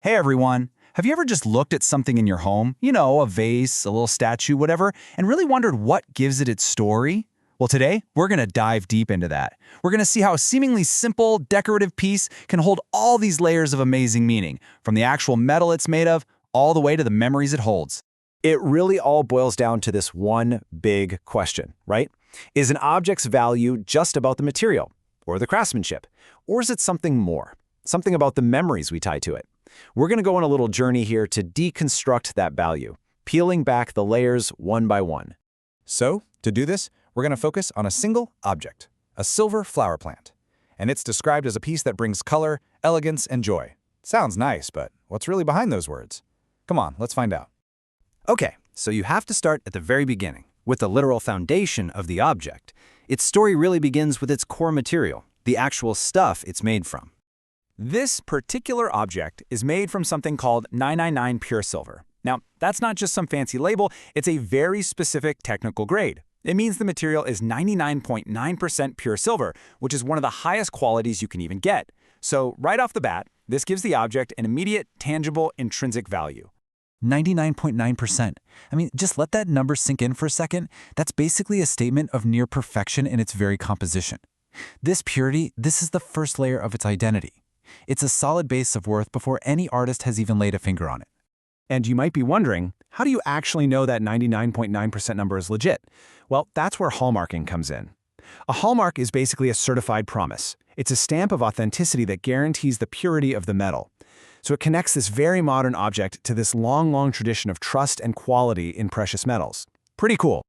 Hey everyone! Have you ever just looked at something in your home, a vase, a little statue, whatever, and really wondered what gives it its story? Well, today, we're going to dive deep into that. We're going to see how a seemingly simple, decorative piece can hold all these layers of amazing meaning, from the actual metal it's made of, all the way to the memories it holds. It really all boils down to this one big question, right? Is an object's value just about the material or the craftsmanship? Or is it something more? Something about the memories we tie to it? We're going to go on a little journey here to deconstruct that value, peeling back the layers one by one. So, to do this, we're going to focus on a single object, a silver flower plant. And it's described as a piece that brings color, elegance, and joy. Sounds nice, but what's really behind those words? Come on, let's find out. Okay, so you have to start at the very beginning, with the literal foundation of the object. Its story really begins with its core material, the actual stuff it's made from. This particular object is made from something called 999 pure silver. Now, that's not just some fancy label, it's a very specific technical grade. It means the material is 99.9% pure silver, which is one of the highest qualities you can even get. So, right off the bat, this gives the object an immediate, tangible, intrinsic value. 99.9%. I mean, just let that number sink in for a second. That's basically a statement of near perfection in its very composition. This purity, this is the first layer of its identity. It's a solid base of worth before any artist has even laid a finger on it. And you might be wondering, how do you actually know that 99.9% number is legit? Well, that's where hallmarking comes in. A hallmark is basically a certified promise. It's a stamp of authenticity that guarantees the purity of the metal. So it connects this very modern object to this long tradition of trust and quality in precious metals. Pretty cool.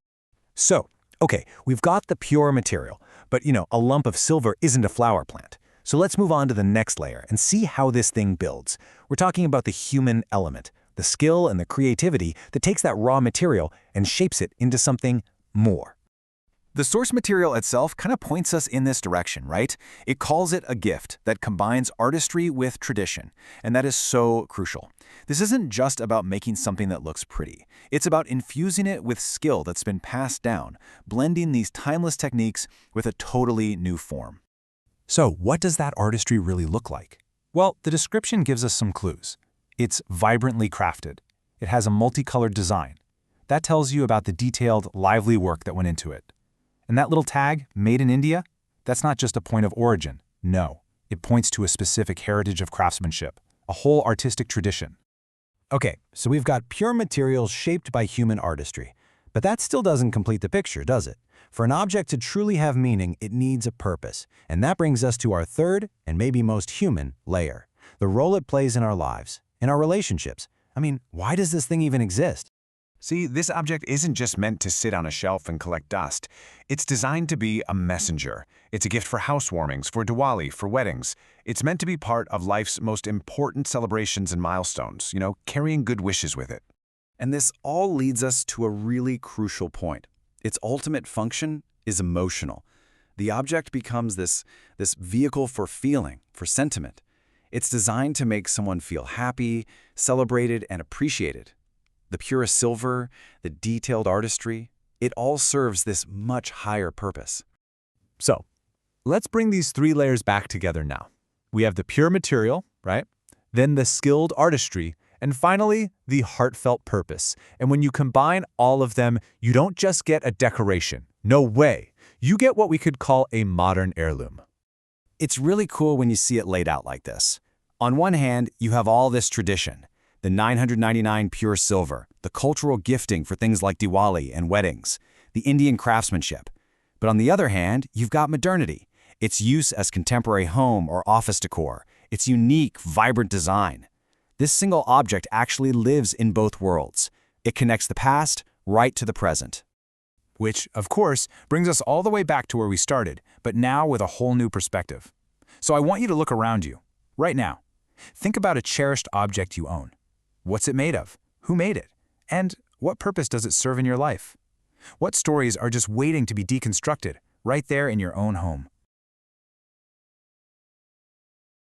So, okay, we've got the pure material, but a lump of silver isn't a flower plant. So let's move on to the next layer and see how this thing builds. We're talking about the human element, the skill and the creativity that takes that raw material and shapes it into something more. The source material itself kind of points us in this direction, right? It calls it a gift that combines artistry with tradition, and that is so crucial. This isn't just about making something that looks pretty. It's about infusing it with skill that's been passed down, blending these timeless techniques with a totally new form. So, what does that artistry really look like? Well, the description gives us some clues. It's vibrantly crafted. It has a multicolored design. That tells you about the detailed, lively work that went into it. And that little tag, Made in India, that's not just a point of origin. No, it points to a specific heritage of craftsmanship, a whole artistic tradition. Okay, so we've got pure materials shaped by human artistry. But that still doesn't complete the picture, does it? For an object to truly have meaning, it needs a purpose. And that brings us to our third, and maybe most human, layer. The role it plays in our lives, in our relationships. I mean, why does this thing even exist? See, this object isn't just meant to sit on a shelf and collect dust. It's designed to be a messenger. It's a gift for housewarmings, for Diwali, for weddings. It's meant to be part of life's most important celebrations and milestones, carrying good wishes with it. And this all leads us to a really crucial point. Its ultimate function is emotional. The object becomes this vehicle for feeling, for sentiment. It's designed to make someone feel happy, celebrated, and appreciated. The purest silver, the detailed artistry, it all serves this much higher purpose. So, let's bring these three layers back together now. We have the pure material, right? Then the skilled artistry, and finally, the heartfelt purpose. And when you combine all of them, you don't just get a decoration. No way. You get what we could call a modern heirloom. It's really cool when you see it laid out like this. On one hand, you have all this tradition, the 999 pure silver, the cultural gifting for things like Diwali and weddings, the Indian craftsmanship. But on the other hand, you've got modernity, its use as contemporary home or office decor, its unique, vibrant design. This single object actually lives in both worlds. It connects the past right to the present. Which, of course, brings us all the way back to where we started, but now with a whole new perspective. So I want you to look around you, right now. Think about a cherished object you own. What's it made of? Who made it? And what purpose does it serve in your life? What stories are just waiting to be deconstructed right there in your own home?